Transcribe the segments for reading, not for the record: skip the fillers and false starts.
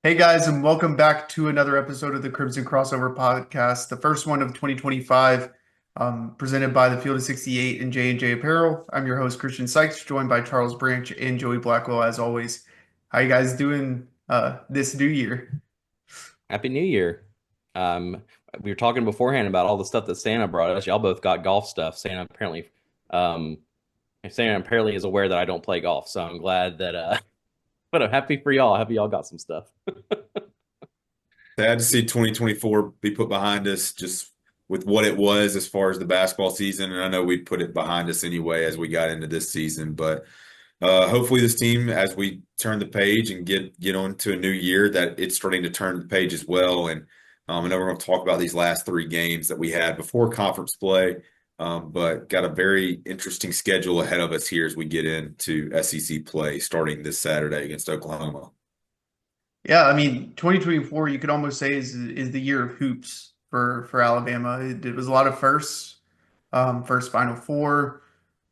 Hey guys, and welcome back to another episode of the Crimson Crossover Podcast, the first one of 2025, presented by the Field of 68 and J&J Apparel. I'm your host, Christian Sykes, joined by Charles Branch and Joey Blackwell, as always. How you guys doing this new year? Happy New Year. Um, we were talking beforehand about all the stuff that Santa brought us. Y'all both got golf stuff. Um, Santa apparently is aware that I don't play golf, so I'm glad that. But I'm happy for y'all. Happy y'all got some stuff. Sad to see 2024 be put behind us just with what it was as far as the basketball season. And I know we'd put it behind us anyway as we got into this season. But hopefully this team, as we turn the page and get on to a new year, that it's starting to turn the page as well. And I know we're going to talk about these last three games that we had before conference play, but got a very interesting schedule ahead of us here as we get into SEC play starting this Saturday against Oklahoma. Yeah, I mean, 2024, you could almost say is the year of hoops for Alabama. It was a lot of firsts, first Final Four,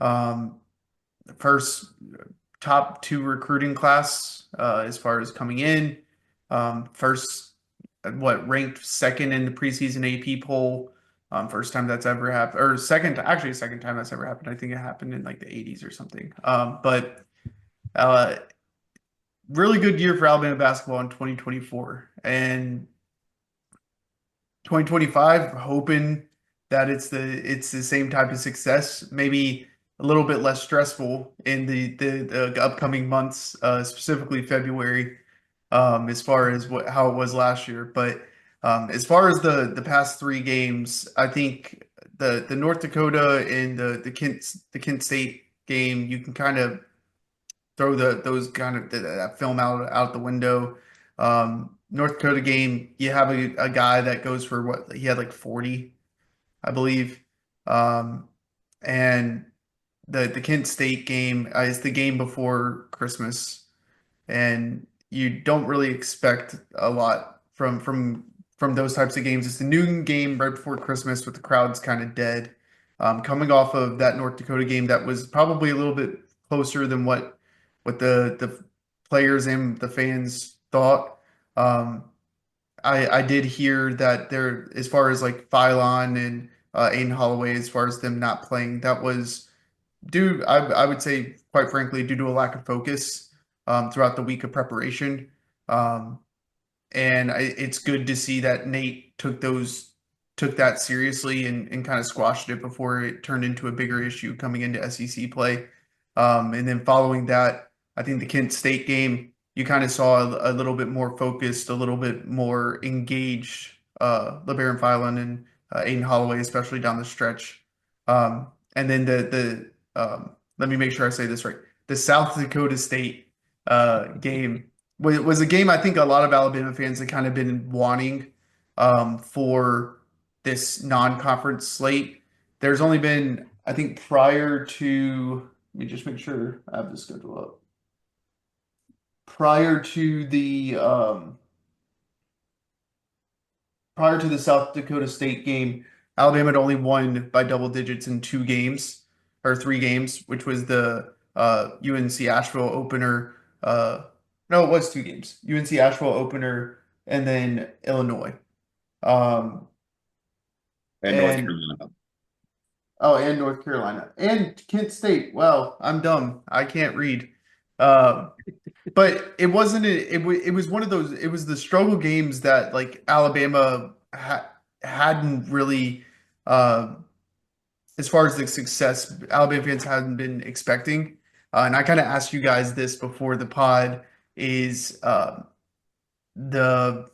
um, first top two recruiting class as far as coming in. First, what ranked second in the preseason AP poll. First time that's ever happened, or second time that's ever happened. I think it happened in like the 80s or something. But uh, really good year for Alabama basketball in 2024 and 2025. Hoping that it's the same type of success, maybe a little bit less stressful in the upcoming months, specifically February, as far as how it was last year. But as far as the past three games, I think the North Dakota and the Kent State game, you can kind of throw those kind of that film out the window. North Dakota game, you have a guy that goes for what he had like 40, I believe. Um, and the Kent State game is the game before Christmas, and you don't really expect a lot from those types of games. It's the noon game right before Christmas with the crowds kind of dead. Coming off of that North Dakota game that was probably a little bit closer than what the players and the fans thought. Um, I did hear that there, as far as like Phylon and Aiden Holloway, as far as them not playing, that was due, I would say, quite frankly, due to a lack of focus throughout the week of preparation. Um, and it's good to see that Nate took that seriously and kind of squashed it before it turned into a bigger issue coming into SEC play. And then following that, I think the Kent State game, you kind of saw a little bit more focused, a little bit more engaged, LeBaron Philon and Aiden Holloway, especially down the stretch. And then let me make sure I say this right. The South Dakota State game was a game I think a lot of Alabama fans have kind of been wanting for this non-conference slate. There's only been, I think, prior to, let me just make sure I have the schedule up. Prior to the South Dakota State game, Alabama had only won by double digits in two games or three games, which was the UNC Asheville opener. No, it was two games. UNC Asheville opener and then Illinois. Um, And North and Carolina. Oh, and North Carolina and Kent State. Well, I'm dumb. I can't read. Um, but it wasn't it was one of those, it was the struggle games that like Alabama hadn't really uh, as far as the success Alabama fans hadn't been expecting. And I kind of asked you guys this before the pod is the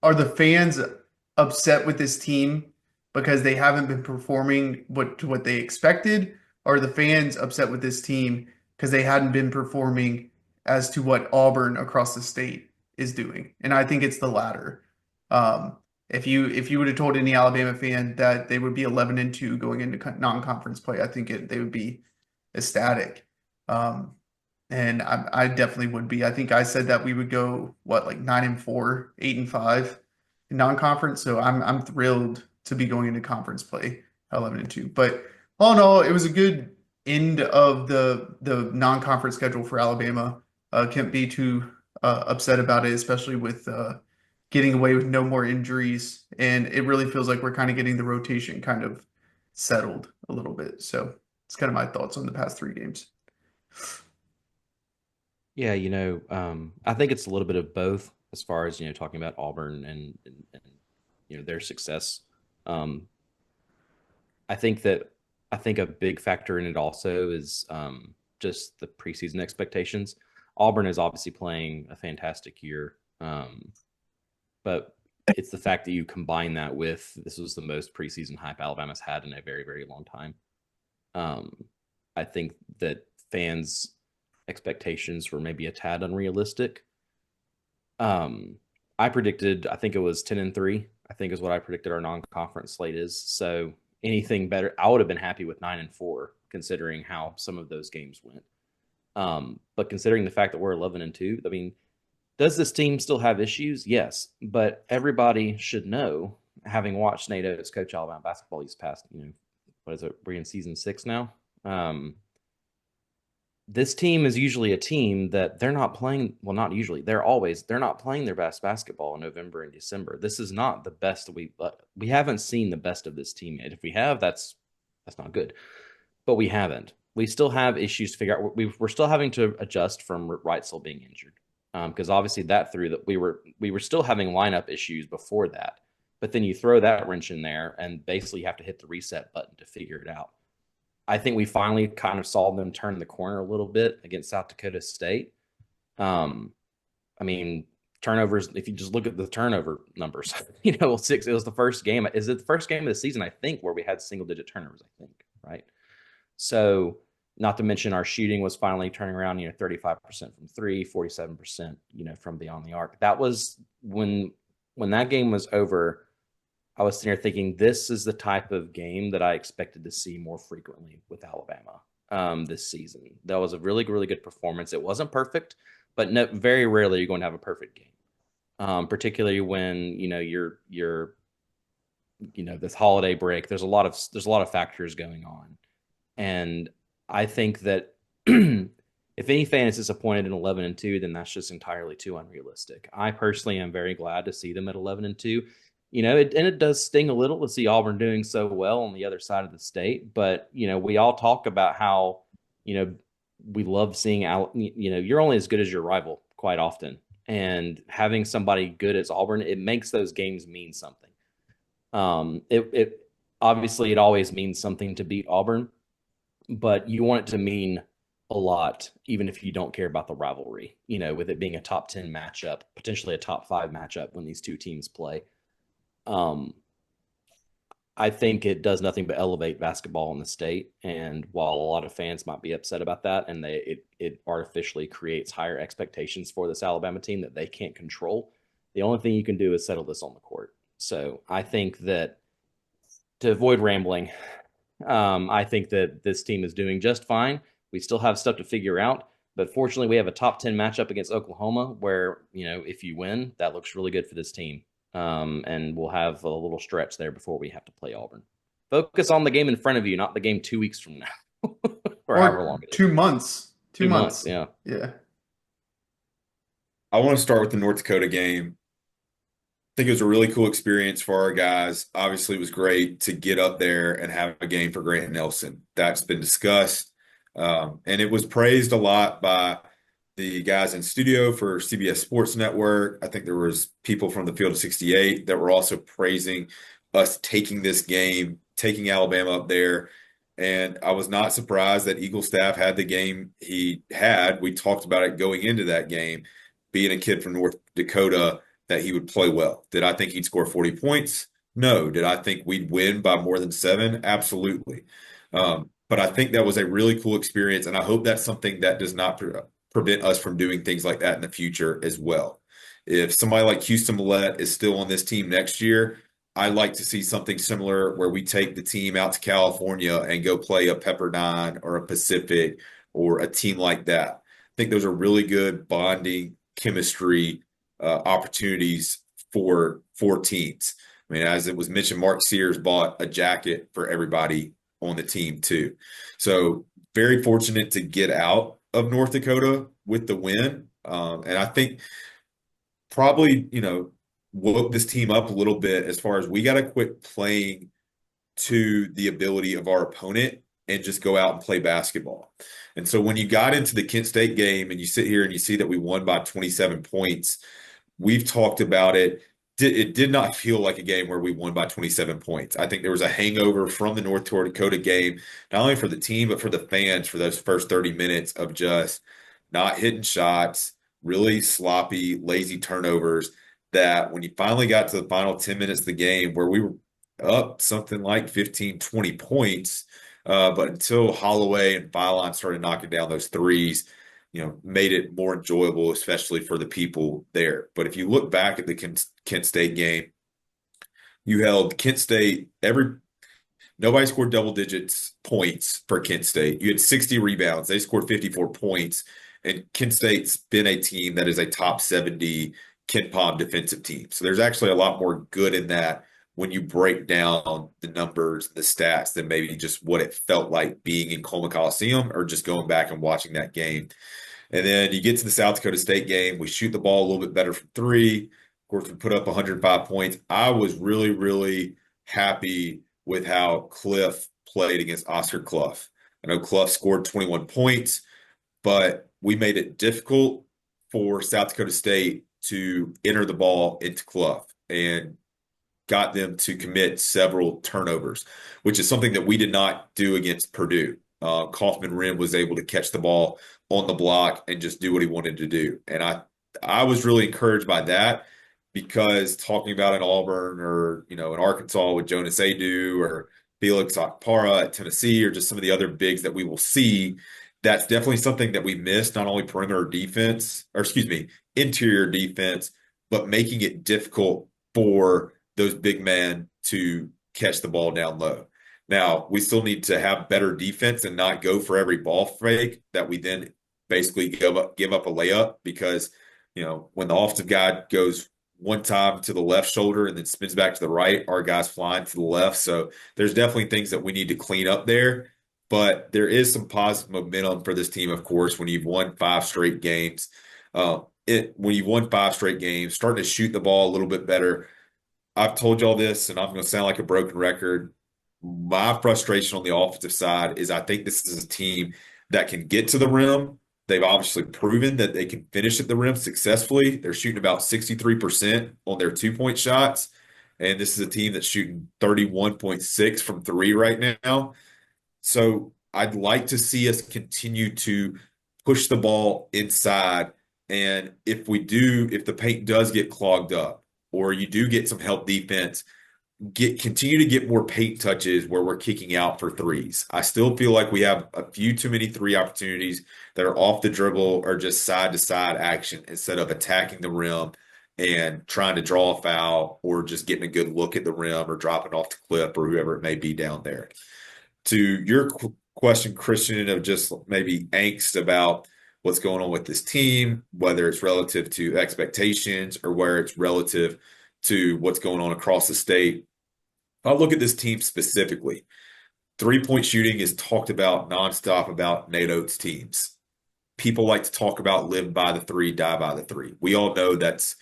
are the fans upset with this team because they haven't been performing what they expected? Or are the fans upset with this team because they hadn't been performing as to what Auburn across the state is doing? And I think it's the latter. If you would have told any Alabama fan that they would be 11-2 going into non-conference play, I think they would be ecstatic. Um, and I definitely would be. I think I said that we would go what like 9-4, 8-5 in non-conference. So I'm thrilled to be going into conference play 11-2. But all in all, it was a good end of the non-conference schedule for Alabama. Kent Beatu upset about it, especially with getting away with no more injuries. And it really feels like we're kind of getting the rotation kind of settled a little bit. So it's kind of my thoughts on the past 3 games. Yeah, I think it's a little bit of both as far as, talking about Auburn and their success. Um, I think that I think a big factor in it also is just the preseason expectations. Auburn is obviously playing a fantastic year, but it's the fact that you combine that with this was the most preseason hype Alabama's had in a very, very long time. Um, I think that fans' expectations were maybe a tad unrealistic. Um, I think it was 10-3. I think is what I predicted our non-conference slate is. So anything better, I would have been happy with 9-4, considering how some of those games went. But considering the fact that we're 11-2, I mean, does this team still have issues? Yes, but everybody should know, having watched Nate Oates coach Alabama basketball these past, what is it? We're in season 6 now. This team is usually a team that they're not playing. Well, not usually. They're not playing their best basketball in November and December. This is not the best we haven't seen the best of this team yet. If we have, that's not good. But we haven't. We still have issues to figure out. We're still having to adjust from Reitzel being injured, because obviously that threw that we were still having lineup issues before that. But then you throw that wrench in there, and basically you have to hit the reset button to figure it out. I think we finally kind of saw them turn the corner a little bit against South Dakota State. I mean, turnovers, if you just look at the turnover numbers, it was the first game. Is it the first game of the season, I think, where we had single-digit turnovers, I think, right? So not to mention our shooting was finally turning around, 35% from three, 47%, from beyond the arc. That was when that game was over. I was sitting here thinking this is the type of game that I expected to see more frequently with Alabama this season. That was a really, really good performance. It wasn't perfect, but very rarely you're going to have a perfect game, particularly when you're this holiday break. There's a lot of factors going on, and I think that if any fan is disappointed in 11-2, then that's just entirely too unrealistic. I personally am very glad to see them at 11-2. It does sting a little to see Auburn doing so well on the other side of the state. But, we all talk about how, we love seeing you're only as good as your rival quite often. And having somebody good as Auburn, it makes those games mean something. It obviously it always means something to beat Auburn, but you want it to mean a lot, even if you don't care about the rivalry, with it being a top 10 matchup, potentially a top 5 matchup when these two teams play. I think it does nothing but elevate basketball in the state. And while a lot of fans might be upset about that, and it artificially creates higher expectations for this Alabama team that they can't control, the only thing you can do is settle this on the court. So I think that, to avoid rambling, I think that this team is doing just fine. We still have stuff to figure out, but fortunately we have a top 10 matchup against Oklahoma where, if you win, that looks really good for this team. And we'll have a little stretch there before we have to play Auburn. Focus on the game in front of you, not the game 2 weeks from now. or however long it is. 2 months. 2 months, yeah. Yeah. I want to start with the North Dakota game. I think it was a really cool experience for our guys. Obviously, it was great to get up there and have a game for Grant Nelson. That's been discussed. And it was praised a lot by the guys in studio for CBS Sports Network. I think there was people from the Field of 68 that were also praising us taking this game, taking Alabama up there. And I was not surprised that Eagle staff had the game he had. We talked about it going into that game, being a kid from North Dakota, that he would play well. Did I think he'd score 40 points? No. Did I think we'd win by more than 7? Absolutely. But I think that was a really cool experience, and I hope that's something that does not prevent us from doing things like that in the future as well. If somebody like Houston Millett is still on this team next year, I'd like to see something similar where we take the team out to California and go play a Pepperdine or a Pacific or a team like that. I think those are really good bonding chemistry opportunities for teams. I mean, as it was mentioned, Mark Sears bought a jacket for everybody on the team too. So very fortunate to get out of North Dakota with the win. And I think probably, woke this team up a little bit as far as we got to quit playing to the ability of our opponent and just go out and play basketball. And so when you got into the Kent State game and you sit here and you see that we won by 27 points, we've talked about it. It did not feel like a game where we won by 27 points. I think there was a hangover from the North Dakota game, not only for the team, but for the fans for those first 30 minutes of just not hitting shots, really sloppy, lazy turnovers. That when you finally got to the final 10 minutes of the game where we were up something like 15, 20 points, but until Holloway and Philon started knocking down those threes, made it more enjoyable, especially for the people there. But if you look back at the Kent State game, you held Kent State nobody scored double digits points for Kent State. You had 60 rebounds. They scored 54 points. And Kent State's been a team that is a top 70 KenPom defensive team. So there's actually a lot more good in that when you break down the numbers, the stats, than maybe just what it felt like being in Coleman Coliseum or just going back and watching that game. And then you get to the South Dakota State game. We shoot the ball a little bit better from three. Of course, we put up 105 points. I was really, really happy with how Cliff played against Oscar Clough. I know Clough scored 21 points, but we made it difficult for South Dakota State to enter the ball into Clough and got them to commit several turnovers, which is something that we did not do against Purdue. Kaufman Rim was able to catch the ball on the block and just do what he wanted to do. And I was really encouraged by that, because talking about in Auburn or, in Arkansas with Jonas Adu or Felix Okpara at Tennessee, or just some of the other bigs that we will see, that's definitely something that we missed, not only interior defense, but making it difficult for those big men to catch the ball down low. Now, we still need to have better defense and not go for every ball fake that we then basically give up a layup, because, when the offensive guy goes one time to the left shoulder and then spins back to the right, our guy's flying to the left. So there's definitely things that we need to clean up there. But there is some positive momentum for this team, of course, when you've won 5 straight games. When you've won 5 straight games, starting to shoot the ball a little bit better. I've told y'all this, and I'm going to sound like a broken record. My frustration on the offensive side is I think this is a team that can get to the rim. They've obviously proven that they can finish at the rim successfully. They're shooting about 63% on their 2-point shots. And this is a team that's shooting 31.6 from 3 right now. So I'd like to see us continue to push the ball inside. And if the paint does get clogged up, or you do get some help defense, continue to get more paint touches where we're kicking out for threes. I still feel like we have a few too many 3 opportunities that are off the dribble or just side to side action, instead of attacking the rim and trying to draw a foul, or just getting a good look at the rim, or dropping off to Clip or whoever it may be down there. To your question, Christian, of just maybe angst about what's going on with this team, whether it's relative to expectations or where it's relative to what's going on across the state. If I look at this team specifically, 3-point shooting is talked about nonstop about Nate Oates' teams. People like to talk about live by the 3, die by the 3. We all know that's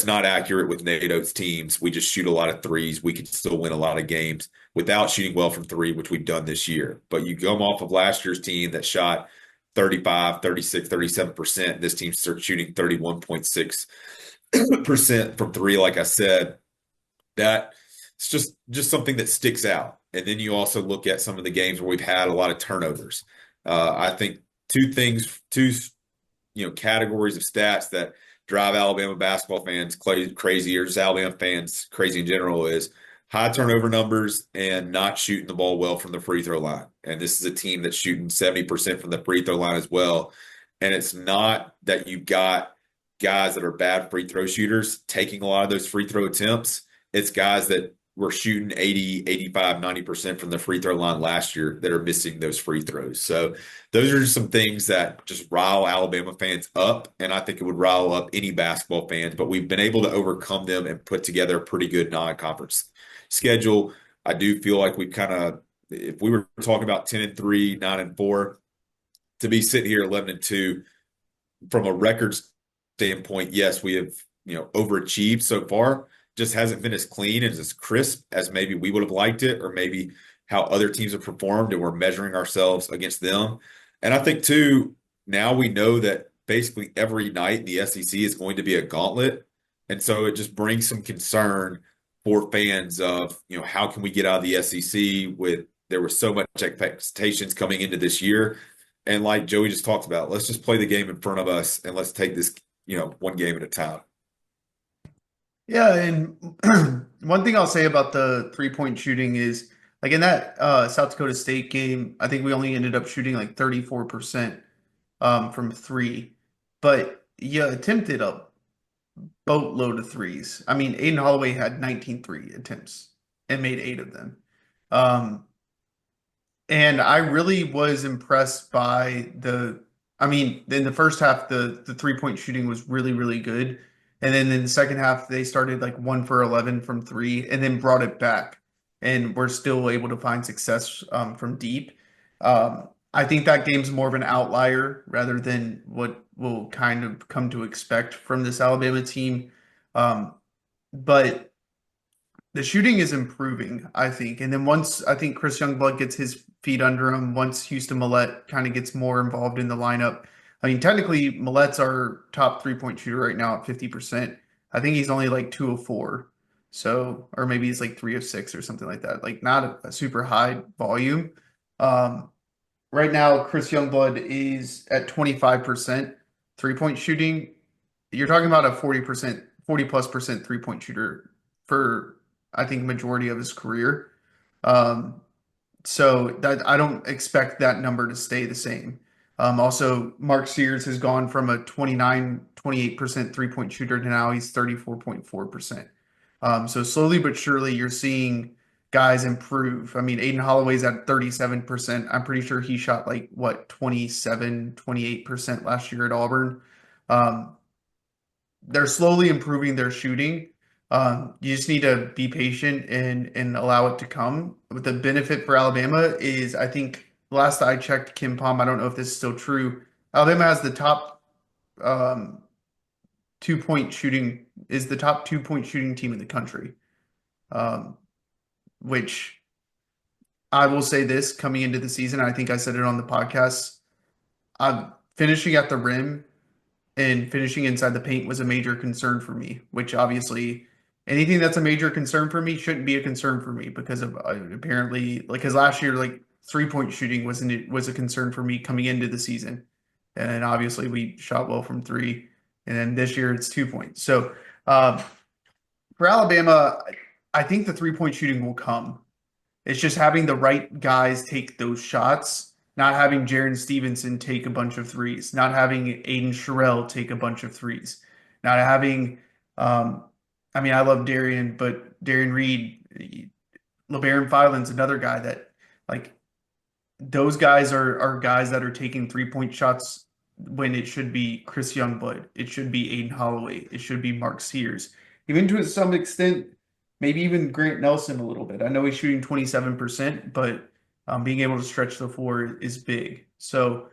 not accurate with Nate Oates' teams. We just shoot a lot of threes. We can still win a lot of games without shooting well from 3, which we've done this year. But you come off of last year's team that shot 35, 36, 37%. This team starts shooting 31.6% from 3. Like I said, that it's just something that sticks out. And then you also look at some of the games where we've had a lot of turnovers. I think two categories of stats that drive Alabama basketball fans crazy, or just Alabama fans crazy in general, is high turnover numbers and not shooting the ball well from the free throw line. And this is a team that's shooting 70% from the free throw line as well. And it's not that you've got guys that are bad free throw shooters taking a lot of those free throw attempts. It's guys that were shooting 80, 85, 90% from the free throw line last year that are missing those free throws. So those are just some things that just rile Alabama fans up, and I think it would rile up any basketball fans, but we've been able to overcome them and put together a pretty good non-conference schedule. I do feel like we've if we were talking about 10-3, 9-4, to be sitting here 11-2, from a record standpoint, yes, we have, overachieved so far. Just hasn't been as clean and as crisp as maybe we would have liked it, or maybe how other teams have performed, and we're measuring ourselves against them. And I think too, now we know that basically every night in the SEC is going to be a gauntlet. And so it just brings some concern for fans of, how can we get out of the SEC with there was so much expectations coming into this year. And like Joey just talked about, let's just play the game in front of us and let's take this, one game at a time. Yeah, and one thing I'll say about the 3-point shooting is like in that South Dakota State game, I think we only ended up shooting like 34% from three, but you attempted a boatload of threes. I mean, Aiden Holloway had 19 three attempts and made 8 of them. Um, and I really was impressed by I mean, in the first half, the 3-point shooting was really, really good. And then in the second half, they started like 1 for 11 from three and then brought it back. And we're still able to find success from deep. I think that game's more of an outlier rather than what we'll kind of come to expect from this Alabama team. But the shooting is improving, I think. And then once I think Chris Youngblood gets his feet under him, once Houston Millette kind of gets more involved in the lineup. I mean, technically, Millette's our top 3-point shooter right now at 50%. I think he's only like 2 of 4. So, or maybe he's like 3 of 6 or something like that. Like, not a super high volume. Um, right now, Chris Youngblood is at 25% 3-point shooting. You're talking about a 40%, 40 plus percent 3-point shooter for I think majority of his career. Um, so that I don't expect that number to stay the same. Also, Mark Sears has gone from a 29, 28% 3-point shooter to now he's 34.4%. So slowly but surely you're seeing guys improve. I mean, Aiden Holloway's at 37%. I'm pretty sure he shot like what 27, 28% last year at Auburn. Um, they're slowly improving their shooting. You just need to be patient and allow it to come. But the benefit for Alabama is, I think, last I checked, Kim Palm. I don't know if this is still true. Alabama has the top 2-point shooting is the top 2-point shooting team in the country. Um, which I will say this coming into the season. I think I said it on the podcast. I'm finishing at the rim and finishing inside the paint was a major concern for me, which obviously anything that's a major concern for me shouldn't be a concern for me because of apparently like because last year like 3-point shooting was a concern for me coming into the season. And obviously we shot well from three. And then this year it's 2 points. So for Alabama, I think the 3-point shooting will come. It's just having the right guys take those shots, not having Jaron Stevenson take a bunch of threes, not having Aiden Sherrill take a bunch of threes, not having, I mean, I love Darian, but Darian Reed, LeBaron Filan's another guy that, like, those guys are guys that are taking 3-point shots when it should be Chris Youngblood, it should be Aiden Holloway, it should be Mark Sears, even to some extent maybe even Grant Nelson a little bit. I know he's shooting 27%, but being able to stretch the floor is big. So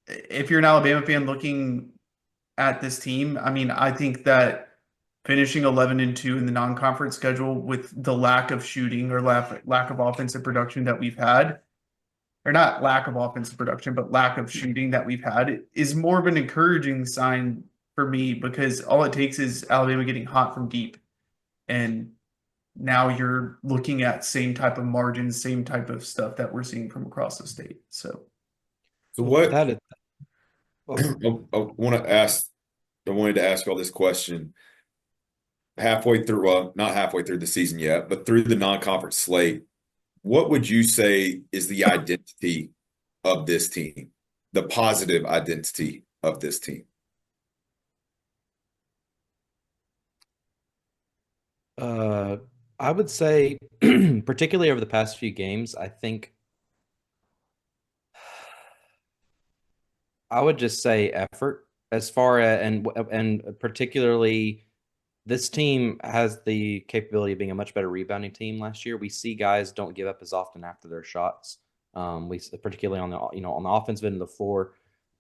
if you're an Alabama fan looking at this team, I mean, I think that finishing 11-2 in the non-conference schedule with the lack of shooting or lack of offensive production that we've had, or not lack of offensive production, but lack of shooting that we've had is more of an encouraging sign for me because all it takes is Alabama getting hot from deep. And now you're looking at same type of margins, same type of stuff that we're seeing from across the state. So what That is, I wanted to ask all this question halfway through, well, not halfway through the season yet, but through the non-conference slate. What would you say is the identity of this team, the positive identity of this team? I would say, particularly over the past few games, I think I would just say effort as far as, and particularly this team has the capability of being a much better rebounding team last year. We see guys don't give up as often after their shots. We particularly on the on the offensive end of the floor.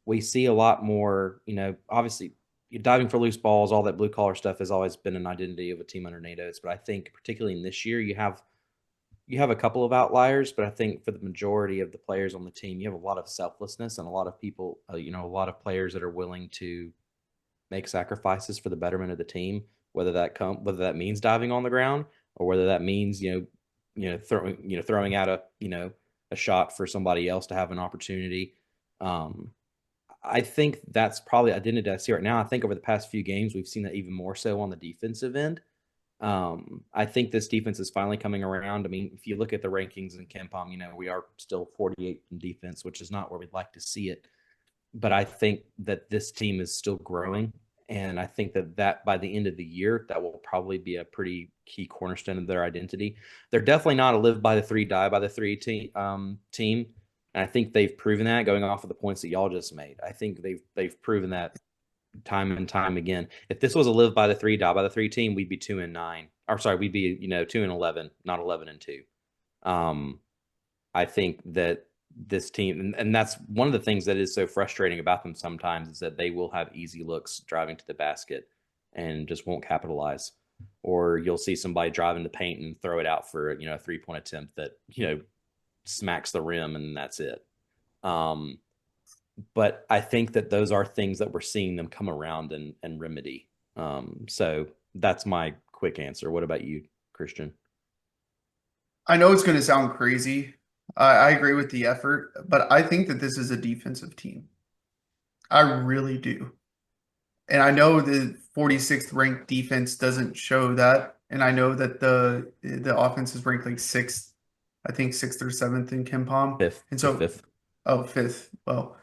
we see a lot more, obviously diving for loose balls, all that blue collar stuff has always been an identity of a team under Nate Oates. But I think particularly in this year, you have a couple of outliers, but I think for the majority of the players on the team, you have a lot of selflessness and a lot of people, a lot of players that are willing to make sacrifices for the betterment of the team, whether that means diving on the ground or whether that means throwing out a shot for somebody else to have an opportunity. Um, I think that's probably identity I see right now. I think over the past few games, we've seen that even more so on the defensive end. I think this defense is finally coming around. I mean, if you look at the rankings in KenPom, we are still 48 in defense, which is not where we'd like to see it. But I think that this team is still growing. And I think that by the end of the year, that will probably be a pretty key cornerstone of their identity. They're definitely not a live by the three, die by the three team. And I think they've proven that going off of the points that y'all just made. I think they've proven that time and time again. If this was a live by the three, die by the three team, we'd be 2-9. Or sorry, we'd be 2-11, not 11-2. I think that this team, and that's one of the things that is so frustrating about them sometimes, is that they will have easy looks driving to the basket and just won't capitalize. Or you'll see somebody drive in the paint and throw it out for a 3-point attempt that smacks the rim, and that's it. But I think that those are things that we're seeing them come around and remedy. So that's my quick answer. What about you, Christian? I know it's going to sound crazy. I agree with the effort, but I think that this is a defensive team. I really do. And I know the 46th ranked defense doesn't show that. And I know that the offense is ranked like sixth, I think sixth or seventh in KenPom. Fifth. And so Fifth. Oh, fifth. Well,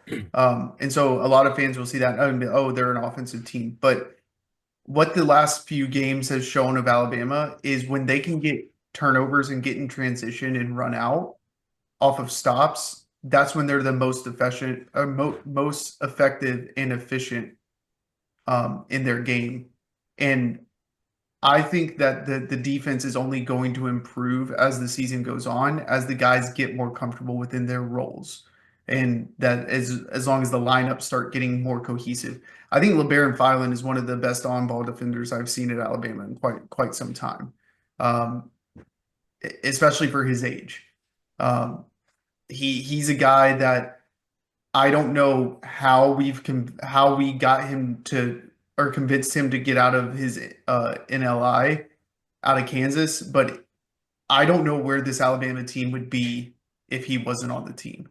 and so a lot of fans will see that and be, oh, they're an offensive team. But what the last few games has shown of Alabama is when they can get turnovers and get in transition and run out off of stops, that's when they're the most efficient, most effective and efficient in their game. And I think that the defense is only going to improve as the season goes on, as the guys get more comfortable within their roles. And that as long as the lineups start getting more cohesive. I think LeBaron Filan is one of the best on-ball defenders I've seen at Alabama in quite some time, especially for his age. He's a guy that I don't know how we got him to, or convinced him to get out of his NLI out of Kansas, but I don't know where this Alabama team would be if he wasn't on the team.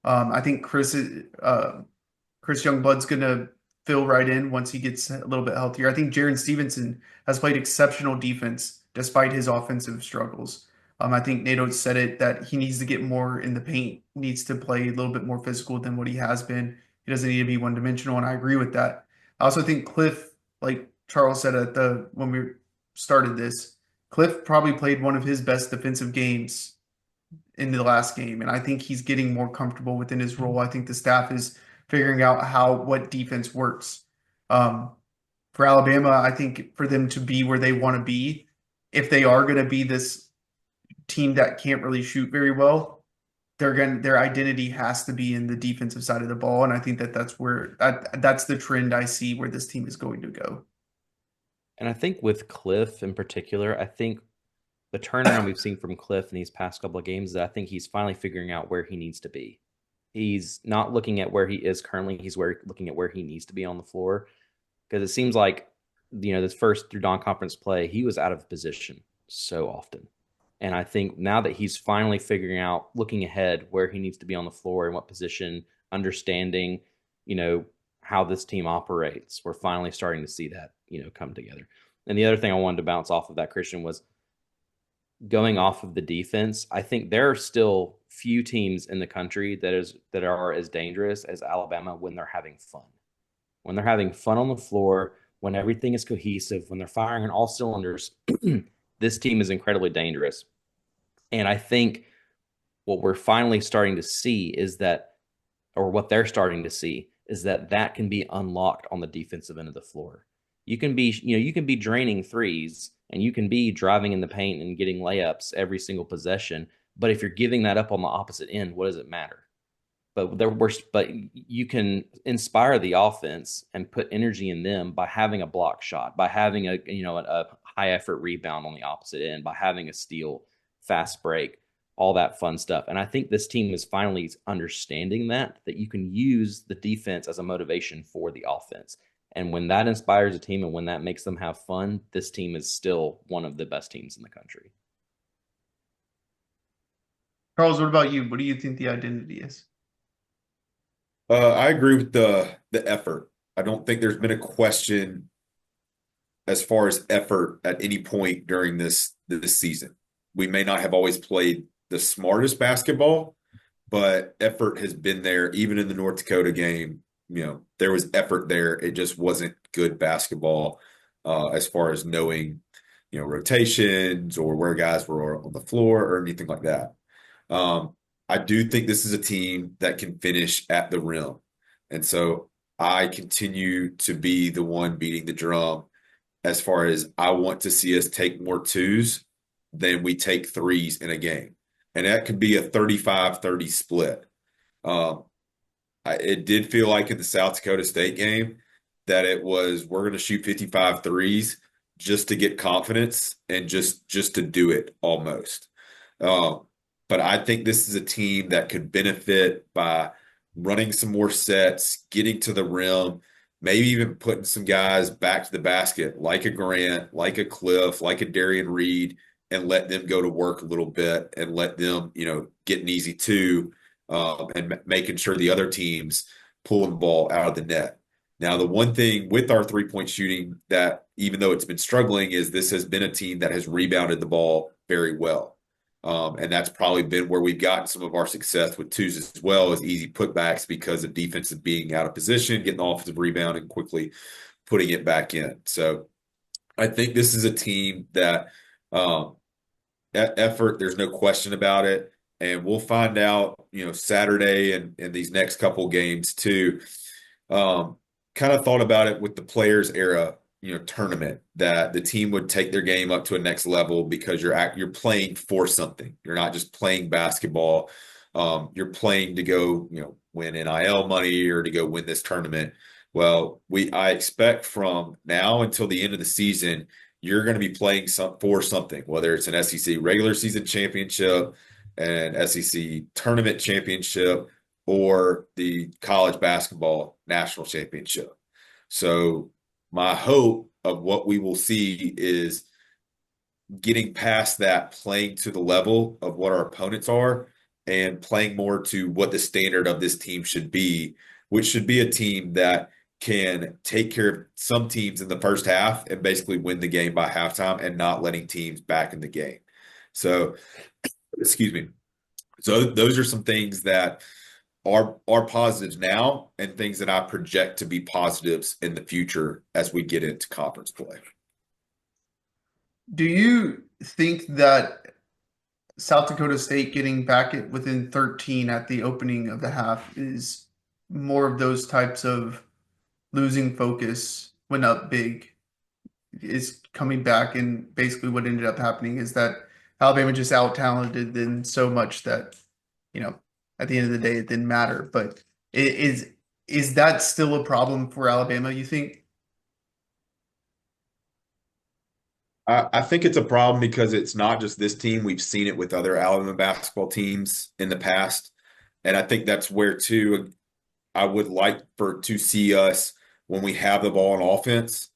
I think Chris Youngblood's going to fill right in once he gets a little bit healthier. I think Jaron Stevenson has played exceptional defense despite his offensive struggles. I think Nate Oates said it, that he needs to get more in the paint, needs to play a little bit more physical than what he has been. He doesn't need to be one-dimensional, and I agree with that. I also think Cliff, like Charles said when we started this, Cliff probably played one of his best defensive games in the last game, and I think he's getting more comfortable within his role. I think the staff is figuring out what defense works. For Alabama, I think for them to be where they want to be, if they are going to be this team that can't really shoot very well, their identity has to be in the defensive side of the ball, and I think that's the trend I see where this team is going to go. And I think with Cliff in particular, I think the turnaround we've seen from Cliff in these past couple of games is that I think he's finally figuring out where he needs to be. He's not looking at where he is currently. He's looking at where he needs to be on the floor, because it seems like, this first through non-conference play, he was out of position so often. And I think now that he's finally figuring out, looking ahead, where he needs to be on the floor and what position, understanding, how this team operates, we're finally starting to see that, come together. And the other thing I wanted to bounce off of that, Christian, was going off of the defense. I think there are still few teams in the country that are as dangerous as Alabama when they're having fun. When they're having fun on the floor, when everything is cohesive, when they're firing on all cylinders, this team is incredibly dangerous. And I think what we're finally starting to see is that, or what they're starting to see, is that can be unlocked on the defensive end of the floor. You can be draining threes, and you can be driving in the paint and getting layups every single possession. But if you're giving that up on the opposite end, what does it matter? but you can inspire the offense and put energy in them by having a block shot, by having a high effort rebound on the opposite end, by having a steal, fast break, all that fun stuff. And I think this team is finally understanding that you can use the defense as a motivation for the offense. And when that inspires a team and when that makes them have fun, this team is still one of the best teams in the country. Charles, what about you? What do you think the identity is? I agree with the effort. I don't think there's been a question as far as effort at any point during this season. We may not have always played the smartest basketball, but effort has been there. Even in the North Dakota game, there was effort there. It just wasn't good basketball as far as knowing, rotations or where guys were on the floor or anything like that. I do think this is a team that can finish at the rim. And so I continue to be the one beating the drum as far as I want to see us take more twos than we take threes in a game. And that could be a 35-30 split. It did feel like in the South Dakota State game that we're going to shoot 55 threes just to get confidence and just to do it almost. But I think this is a team that could benefit by running some more sets, getting to the rim, maybe even putting some guys back to the basket, like a Grant, like a Cliff, like a Darian Reed, and let them go to work a little bit and let them, get an easy two and making sure the other teams pulling the ball out of the net. Now, the one thing with our three-point shooting that, even though it's been struggling, is this has been a team that has rebounded the ball very well. And that's probably been where we've gotten some of our success with twos as well, as easy putbacks because of defensive being out of position, getting the offensive rebound and quickly putting it back in. So I think this is a team that effort, there's no question about it. And we'll find out, Saturday and these next couple games too. Kind of thought about it with the Players Era tournament, that the team would take their game up to a next level because you're playing for something. You're not just playing basketball. You're playing to go, win NIL money or to go win this tournament. Well, I expect from now until the end of the season, you're going to be playing for something, whether it's an SEC regular season championship, an SEC tournament championship, or the college basketball national championship. So my hope of what we will see is getting past that, playing to the level of what our opponents are and playing more to what the standard of this team should be, which should be a team that can take care of some teams in the first half and basically win the game by halftime and not letting teams back in the game. So, excuse me. So those are some things that are positives now and things that I project to be positives in the future as we get into conference play. Do you think that South Dakota State getting back at within 13 at the opening of the half is more of those types of losing focus when up big is coming back, and basically what ended up happening is that Alabama just out-talented them so much that, at the end of the day, it didn't matter. But is that still a problem for Alabama, you think? I think it's a problem because it's not just this team. We've seen it with other Alabama basketball teams in the past. And I think that's where, too, I would like to see us, when we have the ball on offense,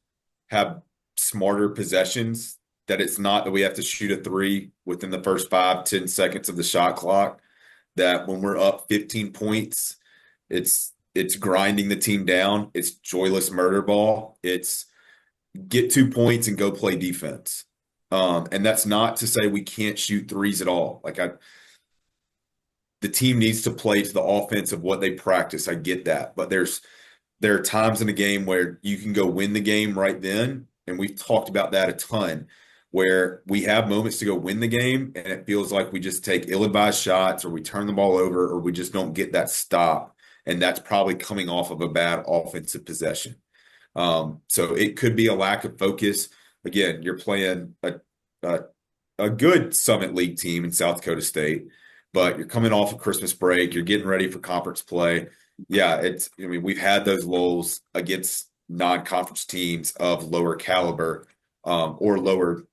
have smarter possessions, that it's not that we have to shoot a three within the first 5-10 seconds of the shot clock, that when we're up 15 points, it's grinding the team down. It's joyless murder ball. It's get 2 points and go play defense. And that's not to say we can't shoot threes at all. The team needs to play to the offense of what they practice. I get that. But there are times in the game where you can go win the game right then. And we've talked about that a ton, where we have moments to go win the game and it feels like we just take ill-advised shots or we turn the ball over or we just don't get that stop. And that's probably coming off of a bad offensive possession. So it could be a lack of focus. Again, you're playing a good Summit League team in South Dakota State, but you're coming off of Christmas break, you're getting ready for conference play. Yeah, I mean, we've had those lulls against non-conference teams of lower caliber or lower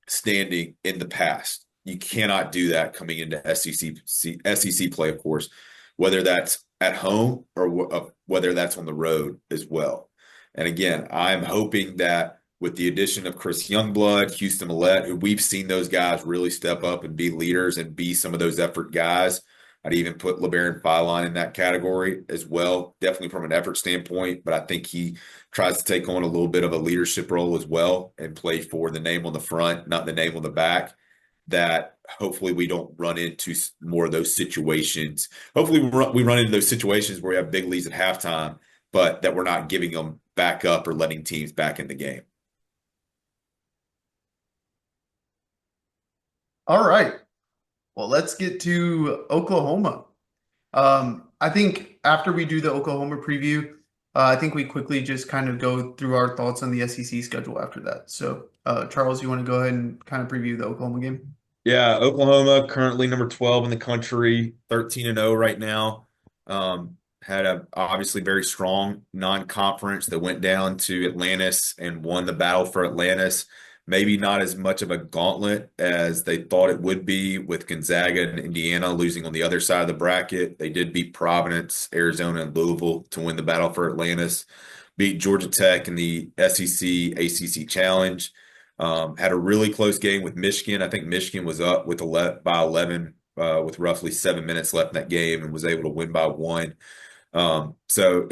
standing in the past. You cannot do that coming into SEC play, of course, whether that's at home or whether that's on the road as well. And again, I'm hoping that with the addition of Chris Youngblood, Houston Millette, who we've seen those guys really step up and be leaders and be some of those effort guys. I'd even put LeBaron Philon in that category as well, definitely from an effort standpoint. But I think he tries to take on a little bit of a leadership role as well and play for the name on the front, not the name on the back. That hopefully we don't run into more of those situations. Hopefully we run into those situations where we have big leads at halftime, but that we're not giving them back up or letting teams back in the game. All right. Well, let's get to Oklahoma. I think after we do the Oklahoma preview, I think we quickly just kind of go through our thoughts on the SEC schedule after that. So, Charles, you want to go ahead and kind of preview the Oklahoma game? Yeah, Oklahoma currently number 12 in the country, 13-0 right now. Had a obviously very strong non-conference that went down to Atlantis and won the battle for Atlantis. Maybe not as much of a gauntlet as they thought it would be with Gonzaga and Indiana losing on the other side of the bracket. They did beat Providence, Arizona, and Louisville to win the battle for Atlantis. Beat Georgia Tech in the SEC ACC Challenge. Had a really close game with Michigan. I think Michigan was up with by 11 with roughly 7 minutes left in that game and was able to win by 1. So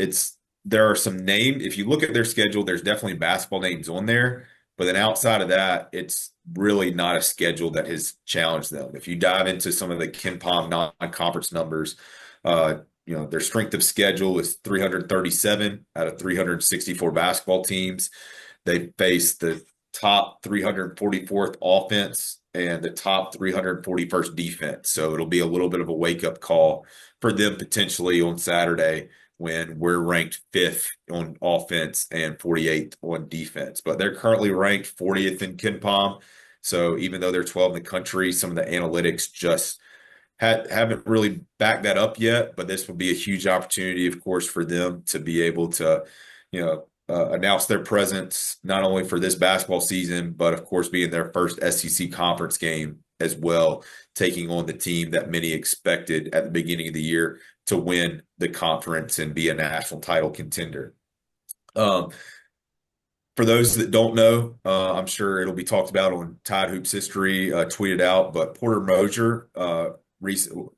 there are some names. If you look at their schedule, there's definitely basketball names on there. But then outside of that, it's really not a schedule that has challenged them. If you dive into some of the KenPom non-conference numbers, their strength of schedule is 337 out of 364 basketball teams. They face the top 344th offense and the top 341st defense. So it'll be a little bit of a wake-up call for them potentially on Saturday when we're ranked 5th on offense and 48th on defense. But they're currently ranked 40th in KenPom. So even though they're 12 in the country, some of the analytics just haven't really backed that up yet. But this will be a huge opportunity, of course, for them to be able to, announce their presence not only for this basketball season, but of course being their first SEC conference game as well, taking on the team that many expected at the beginning of the year to win the conference and be a national title contender. For those that don't know, I'm sure it'll be talked about on Tide Hoops history, tweeted out, but Porter Moser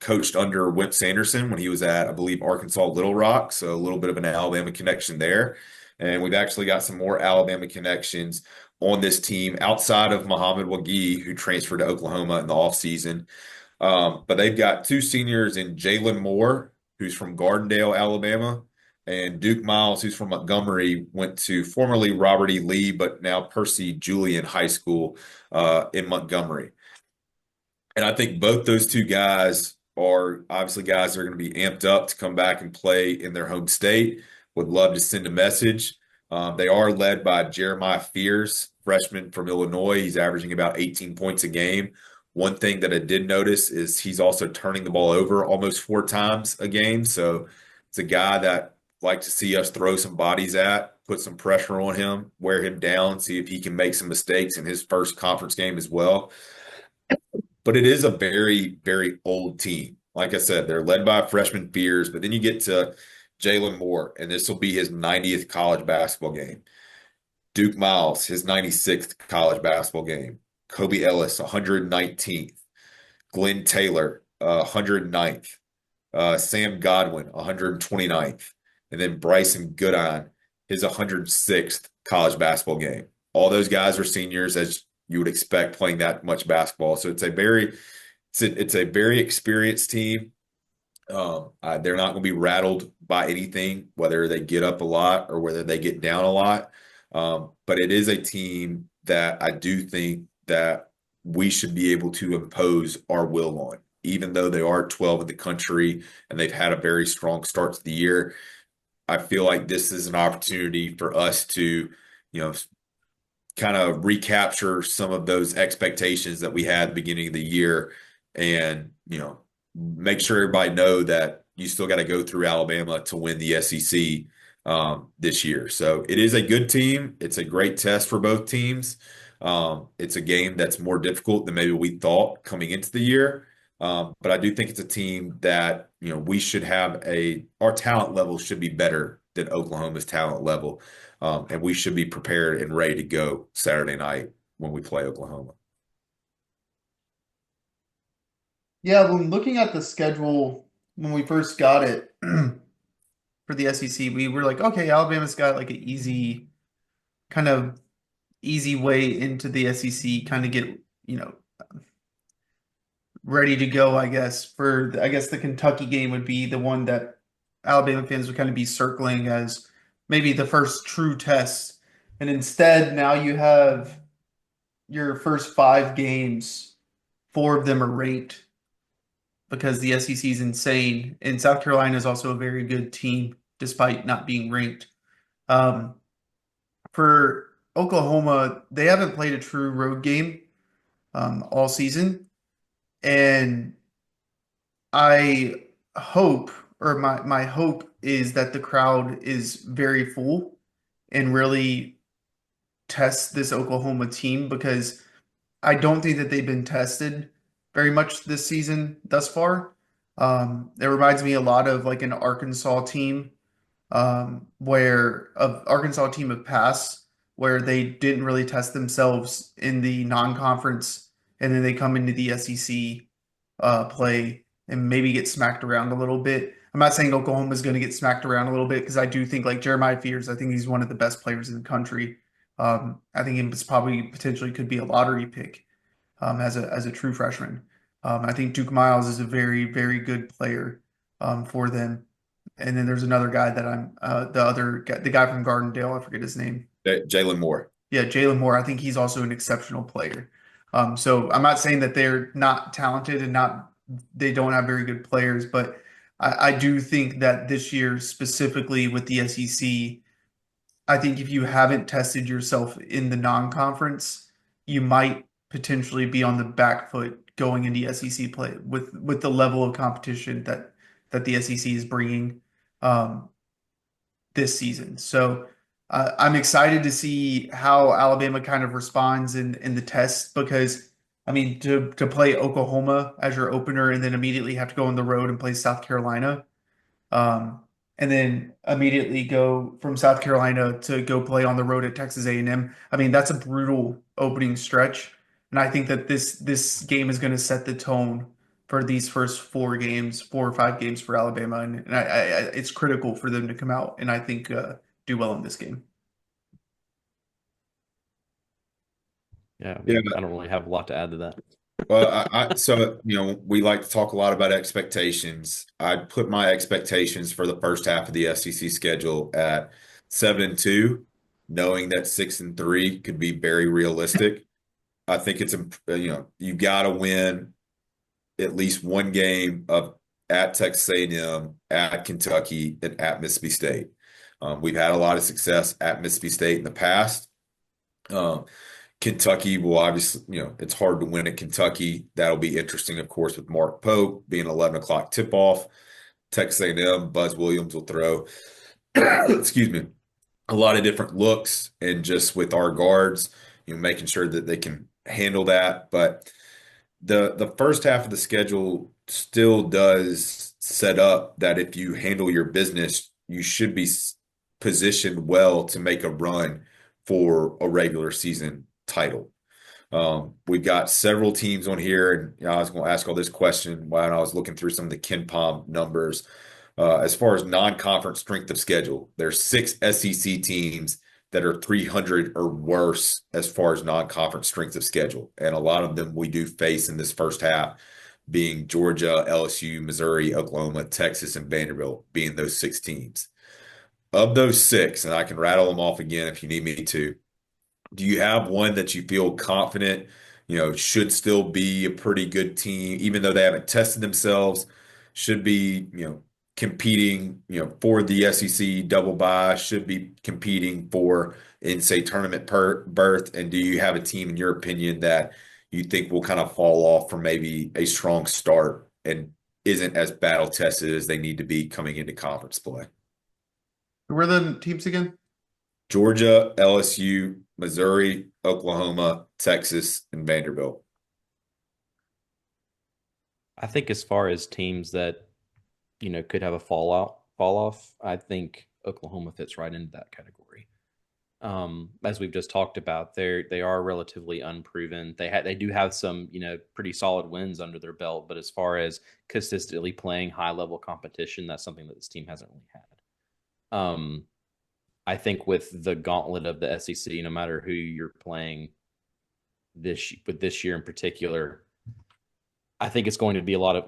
coached under Wimp Sanderson when he was at, I believe, Arkansas Little Rock. So a little bit of an Alabama connection there. And we've actually got some more Alabama connections on this team outside of Muhammad Wagi, who transferred to Oklahoma in the offseason. But they've got 2 seniors in Jalen Moore, who's from Gardendale, Alabama, and Duke Miles, who's from Montgomery, went to formerly Robert E. Lee, but now Percy Julian High School in Montgomery. And I think both those 2 guys are obviously guys that are going to be amped up to come back and play in their home state. Would love to send a message. They are led by Jeremiah Fears, freshman from Illinois. He's averaging about 18 points a game. One thing that I did notice is he's also turning the ball over almost 4 times a game. So it's a guy that like to see us throw some bodies at, put some pressure on him, wear him down, see if he can make some mistakes in his first conference game as well. But it is a very, very old team. Like I said, they're led by freshman Fears, but then you get to Jalen Moore, and this will be his 90th college basketball game. Duke Miles, his 96th college basketball game. Kobe Ellis, 119th. Glenn Taylor, 109th. Sam Godwin, 129th. And then Bryson Goodine, his 106th college basketball game. All those guys are seniors, as you would expect, playing that much basketball. So it's a very experienced team. They're not going to be rattled by anything, whether they get up a lot or whether they get down a lot. But it is a team that I do think that we should be able to impose our will on, even though they are 12 in the country and they've had a very strong start to the year. I feel like this is an opportunity for us to, kind of recapture some of those expectations that we had at the beginning of the year and, make sure everybody know that you still got to go through Alabama to win the SEC this year. So it is a good team. It's a great test for both teams. It's a game that's more difficult than maybe we thought coming into the year. But I do think it's a team that, we should have our talent level should be better than Oklahoma's talent level. And we should be prepared and ready to go Saturday night when we play Oklahoma. Yeah, when looking at the schedule when we first got it for the SEC, we were like, okay, Alabama's got like an kind of easy way into the SEC, kind of get, ready to go, I guess. I guess the Kentucky game would be the one that Alabama fans would kind of be circling as maybe the first true test. And instead, now you have your first 5 games, 4 of them are ranked because the SEC is insane. And South Carolina is also a very good team, despite not being ranked. For Oklahoma, they haven't played a true road game all season. And I hope, or my hope is that the crowd is very full and really tests this Oklahoma team, because I don't think that they've been tested very much this season thus far. It reminds me a lot of like an Arkansas team, where of Arkansas team of past, where they didn't really test themselves in the non-conference, and then they come into the SEC play and maybe get smacked around a little bit. I'm not saying Oklahoma is going to get smacked around a little bit, because I do think like Jeremiah Fears, I think he's one of the best players in the country. I think it's probably potentially could be a lottery pick as a true freshman. I think Duke Miles is a very, very good player for them. And then there's another guy that the guy from Gardendale, I forget his name. Jalen Moore. Yeah, Jalen Moore. I think he's also an exceptional player. So I'm not saying that they're not talented and they don't have very good players, but I do think that this year, specifically with the SEC, I think if you haven't tested yourself in the non-conference, you might potentially be on the back foot going into SEC play with the level of competition that the SEC is bringing this season. So I'm excited to see how Alabama kind of responds in the test, because I mean, to play Oklahoma as your opener and then immediately have to go on the road and play South Carolina, and then immediately go from South Carolina to go play on the road at Texas A&M. I mean, that's a brutal opening stretch, and I think that this game is going to set the tone for these first 4 or 5 games for Alabama, and it's critical for them to come out and I think do well in this game. Yeah, Yeah. I don't really have a lot to add to that. Well, so we like to talk a lot about expectations. I put my expectations for the first half of the SEC schedule at 7-2, knowing that 6-3 could be very realistic. I think it's you got to win at least one game at Texas A&M, at Kentucky, and at Mississippi State. We've had a lot of success at Mississippi State in the past. Kentucky will obviously, it's hard to win at Kentucky. That'll be interesting, of course, with Mark Pope being 11 o'clock tip-off. Texas A&M, Buzz Williams will throw, excuse me, a lot of different looks, and just with our guards, making sure that they can handle that. But the first half of the schedule still does set up that if you handle your business, you should be positioned well to make a run for a regular season title. We've got several teams on here, and I was going to ask all this question while I was looking through some of the KenPom numbers. As far as non-conference strength of schedule, there's 6 SEC teams that are 300 or worse as far as non-conference strength of schedule, and a lot of them we do face in this first half, being Georgia, LSU, Missouri, Oklahoma, Texas, and Vanderbilt, being those 6 teams. Of those 6, and I can rattle them off again if you need me to, do you have one that you feel confident, should still be a pretty good team, even though they haven't tested themselves, should be, competing, for the SEC double bye, should be competing for NCAA tournament berth? And do you have a team, in your opinion, that you think will kind of fall off from maybe a strong start and isn't as battle tested as they need to be coming into conference play. Who are the teams again? Georgia, LSU, Missouri, Oklahoma, Texas, and Vanderbilt. I think as far as teams that, could have a fall off, I think Oklahoma fits right into that category. As we've just talked about, they are relatively unproven. They do have some, pretty solid wins under their belt, but as far as consistently playing high level competition, that's something that this team hasn't really had. I think with the gauntlet of the SEC, no matter who you're playing this year in particular, I think it's going to be a lot of,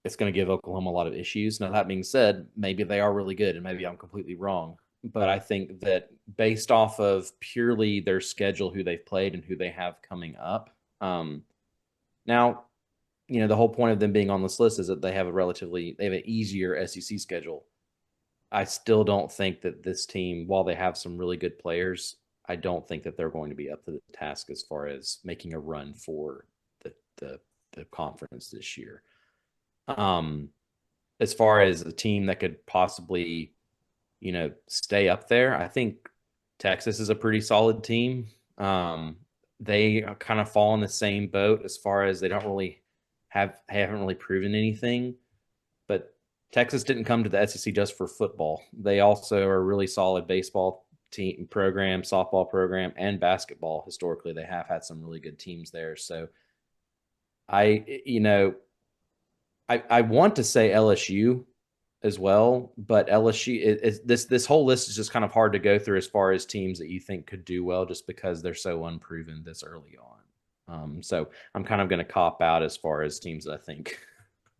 it's going to give Oklahoma a lot of issues. Now, that being said, maybe they are really good and maybe I'm completely wrong. But I think that based off of purely their schedule, who they've played and who they have coming up. Now, the whole point of them being on this list is that they have an easier SEC schedule. I still don't think that this team, while they have some really good players, I don't think that they're going to be up to the task as far as making a run for the conference this year. As far as a team that could possibly, stay up there, I think Texas is a pretty solid team. They kind of fall in the same boat as far as they haven't really proven anything. But Texas didn't come to the SEC just for football. They also are a really solid baseball team program, softball program, and basketball. Historically, they have had some really good teams there. So I want to say LSU as well, but LSU this whole list is just kind of hard to go through as far as teams that you think could do well, just because they're so unproven this early on. So I'm kind of going to cop out as far as teams that I think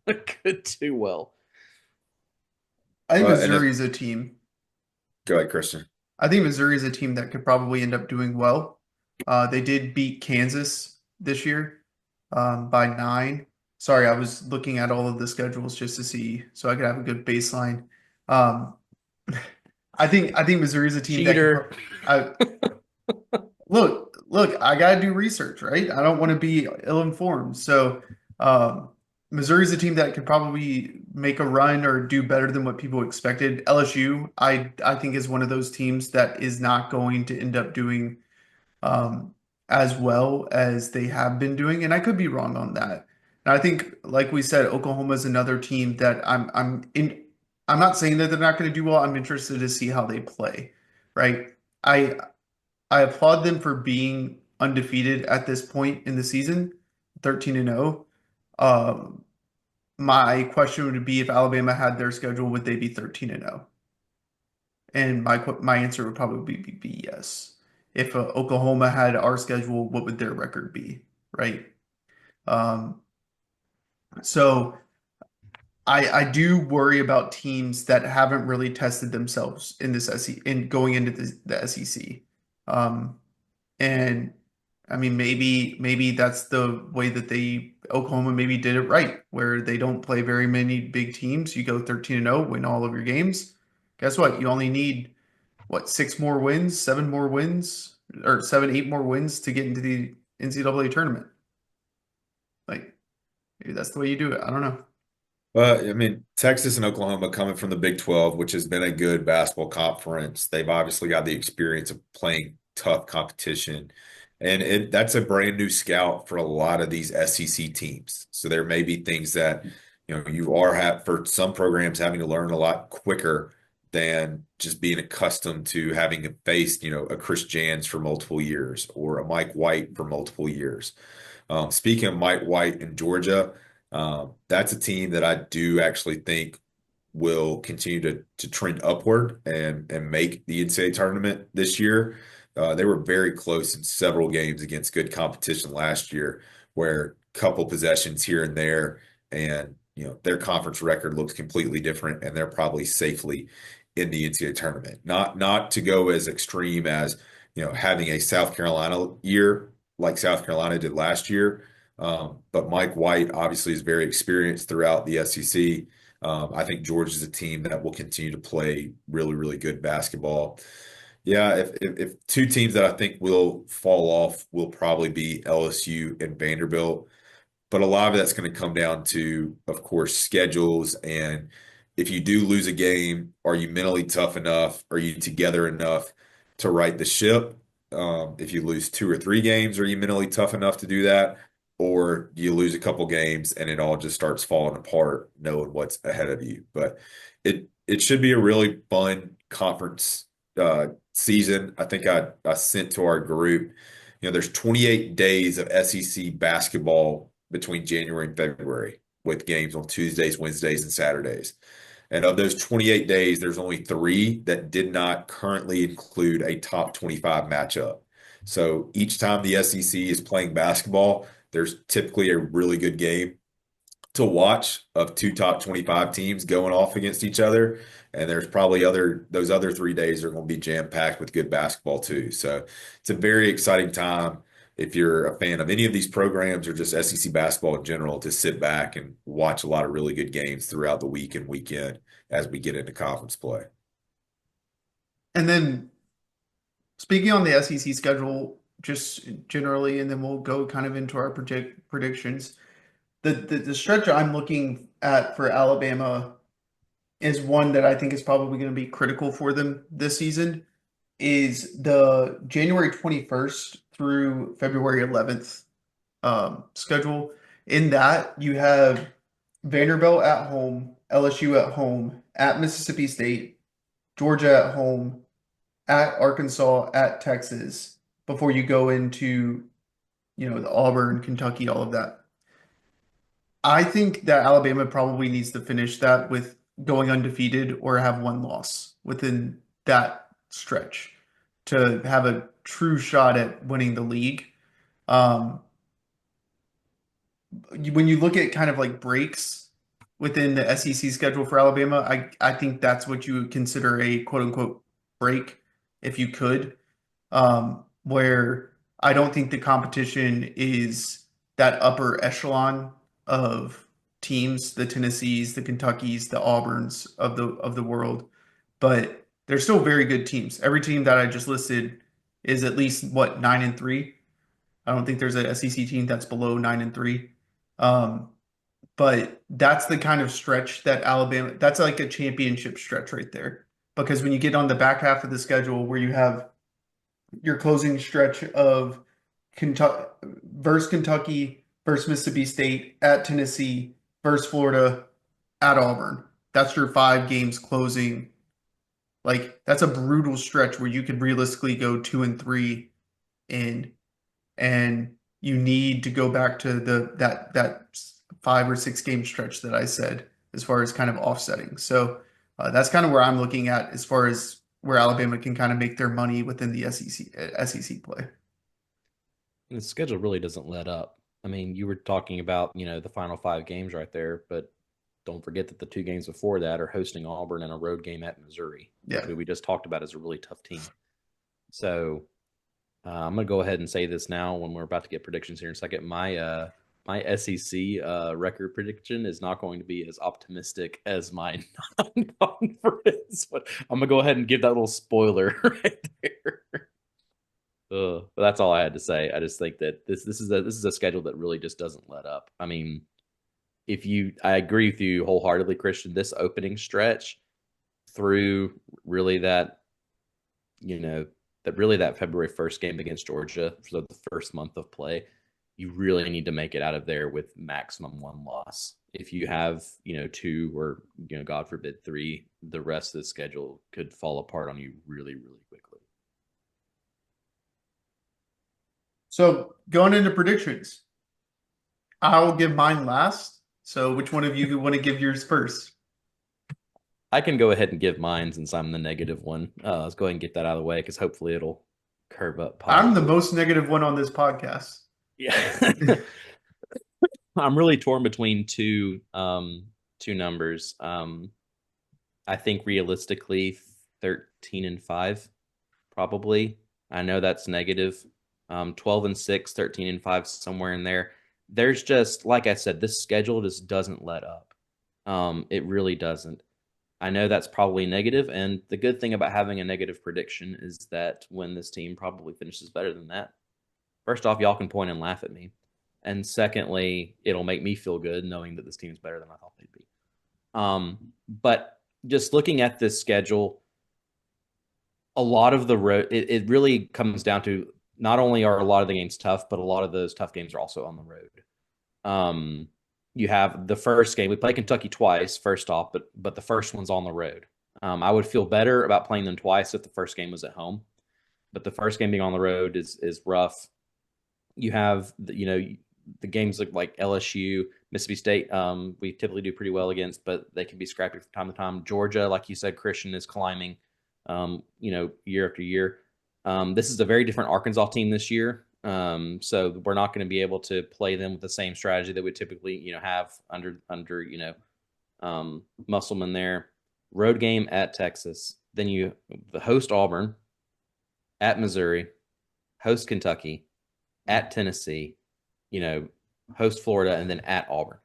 could do well. I think Missouri is a team. Go ahead, Christian. I think Missouri is a team that could probably end up doing well. They did beat Kansas this year by 9. Sorry, I was looking at all of the schedules just to see, so I could have a good baseline. I think Missouri is a team Cheater. Look, I gotta do research, right? I don't want to be ill-informed. So Missouri's a team that could probably make a run or do better than what people expected. LSU, I think, is one of those teams that is not going to end up doing as well as they have been doing, and I could be wrong on that. And I think, like we said, Oklahoma is another team that I'm not saying that they're not going to do well. I'm interested to see how they play, right? I applaud them for being undefeated at this point in the season, 13-0. My question would be, if Alabama had their schedule, would they be 13-0? And my answer would probably be yes. If Oklahoma had our schedule, what would their record be, right? So I do worry about teams that haven't really tested themselves in this going into the SEC. And I mean, maybe that's the way that Oklahoma maybe did it right, where they don't play very many big teams. You go 13-0, win all of your games. Guess what? You only need 6 more wins, 7 more wins, or 7, 8 more wins to get into the NCAA tournament. Like, maybe that's the way you do it. I don't know. I mean, Texas and Oklahoma coming from the Big 12, which has been a good basketball conference. They've obviously got the experience of playing tough competition. And that's a brand new scout for a lot of these SEC teams. So there may be things that, for some programs having to learn a lot quicker than just being accustomed to having faced, a Chris Jans for multiple years or a Mike White for multiple years. Speaking of Mike White in Georgia, that's a team that I do actually think will continue to trend upward and make the NCAA tournament this year. They were very close in several games against good competition last year, where a couple possessions here and there, and their conference record looks completely different, and they're probably safely in the NCAA tournament. Not to go as extreme as having a South Carolina year like South Carolina did last year. But Mike White obviously is very experienced throughout the SEC. I think Georgia is a team that will continue to play really, really good basketball. Yeah, if 2 teams that I think will fall off will probably be LSU and Vanderbilt. But a lot of that's going to come down to, of course, schedules. And if you do lose a game, are you mentally tough enough? Are you together enough to right the ship? If you lose 2 or 3 games, are you mentally tough enough to do that? Or do you lose a couple games and it all just starts falling apart, knowing what's ahead of you? But it should be a really fun conference season. I think I sent to our group, there's 28 days of SEC basketball between January and February with games on Tuesdays, Wednesdays, and Saturdays. And of those 28 days, there's only 3 that did not currently include a top 25 matchup. So each time the SEC is playing basketball, there's typically a really good game to watch of 2 top 25 teams going off against each other. And there's probably those other 3 days are going to be jam-packed with good basketball too. So it's a very exciting time if you're a fan of any of these programs or just SEC basketball in general to sit back and watch a lot of really good games throughout the week and weekend as we get into conference play. And then speaking on the SEC schedule, just generally, and then we'll go kind of into our predictions. The stretch I'm looking at for Alabama is one that I think is probably going to be critical for them this season, is the January 21st through February 11th schedule. In that, you have Vanderbilt at home, LSU at home, at Mississippi State, Georgia at home, at Arkansas, at Texas, before you go into, the Auburn, Kentucky, all of that. I think that Alabama probably needs to finish that with going undefeated or have one loss within that stretch to have a true shot at winning the league. When you look at kind of like breaks within the SEC schedule for Alabama, I think that's what you would consider a quote unquote break, if you could, where I don't think the competition is that upper echelon of teams, the Tennessees, the Kentuckys, the Auburns of the world, but they're still very good teams. Every team that I just listed is at least 9-3. I don't think there's an SEC team that's below 9-3. But that's the kind of stretch that Alabama, that's like a championship stretch right there. Because when you get on the back half of the schedule where you have your closing stretch of Kentucky versus Mississippi State, at Tennessee versus Florida, at Auburn. That's your 5 games closing. Like, that's a brutal stretch where you could realistically go 2-3 in, and you need to go back to that 5 or 6 game stretch that I said as far as kind of offsetting. So that's kind of where I'm looking at as far as where Alabama can kind of make their money within the SEC play. The schedule really doesn't let up. I mean, you were talking about, the final 5 games right there, but don't forget that the 2 games before that are hosting Auburn and a road game at Missouri, who we just talked about as a really tough team. So I'm going to go ahead and say this now when we're about to get predictions here in a second. My SEC record prediction is not going to be as optimistic as my non-conference, but I'm going to go ahead and give that little spoiler right there. But that's all I had to say. I just think that this is a schedule that really just doesn't let up. I mean, I agree with you wholeheartedly, Christian. This opening stretch through really that February 1st game against Georgia for the first month of play, you really need to make it out of there with maximum 1 loss. If you have 2 or God forbid 3, the rest of the schedule could fall apart on you really, really quickly. So going into predictions, I'll give mine last. So which one of you want to give yours first? I can go ahead and give mine since I'm the negative one. Let's go ahead and get that out of the way because hopefully it'll curve up. I'm the most negative one on this podcast. Yeah. I'm really torn between two numbers. I think realistically 13-5, probably. I know that's negative. 12-6, 13-5, somewhere in there. There's just, like I said, this schedule just doesn't let up. It really doesn't. I know that's probably negative, and the good thing about having a negative prediction is that when this team probably finishes better than that, first off, y'all can point and laugh at me. And secondly, it'll make me feel good knowing that this team's better than I thought they'd be. But just looking at this schedule, a lot of the road, it really comes down to not only are a lot of the games tough, but a lot of those tough games are also on the road. You have the first game. We play Kentucky twice, first off, but the first one's on the road. I would feel better about playing them twice if the first game was at home, but the first game being on the road is rough. You have the games like LSU, Mississippi State. We typically do pretty well against, but they can be scrappy from time to time. Georgia, like you said, Christian is climbing. Year after year. This is a very different Arkansas team this year. So we're not going to be able to play them with the same strategy that we typically, have under Musselman there. Road game at Texas. Then you host Auburn, at Missouri, host Kentucky, at Tennessee, host Florida, and then at Auburn.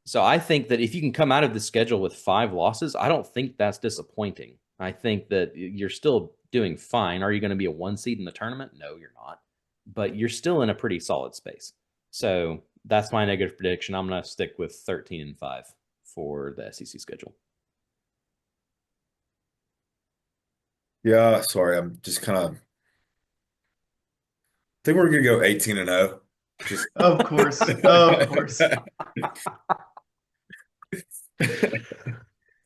So I think that if you can come out of the schedule with 5 losses, I don't think that's disappointing. I think that you're still doing fine. Are you going to be a 1 seed in the tournament? No, you're not. But you're still in a pretty solid space. So that's my negative prediction. I'm going to stick with 13-5 for the SEC schedule. Yeah, sorry, I'm just kind of think we're gonna go 18-0. Just Of course. Of course.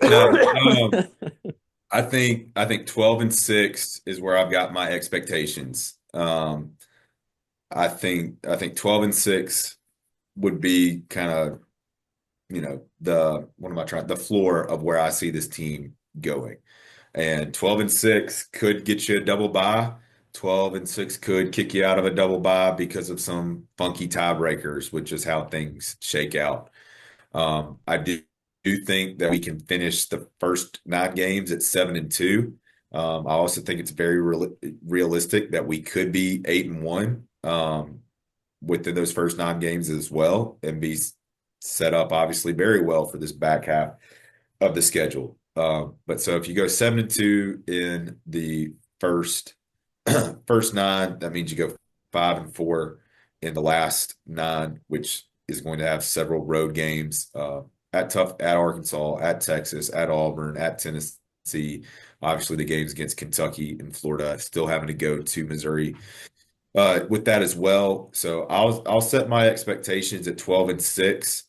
no, I think 12-6 is where I've got my expectations. I think 12-6 would be kind of, the floor of where I see this team going. And 12-6 could get you a double bye. 12-6 could kick you out of a double bye because of some funky tiebreakers, which is how things shake out. I do think that we can finish the first 9 games at 7-2. I also think it's very realistic that we could be 8-1 within those first 9 games as well, and be set up obviously very well for this back half of the schedule. But so if you go 7-2 in the first 9, that means you go 5-4 in the last 9, which is going to have several road games at Arkansas, at Texas, at Auburn, at Tennessee. Obviously, the games against Kentucky and Florida, still having to go to Missouri with that as well. So I'll set my expectations at 12-6.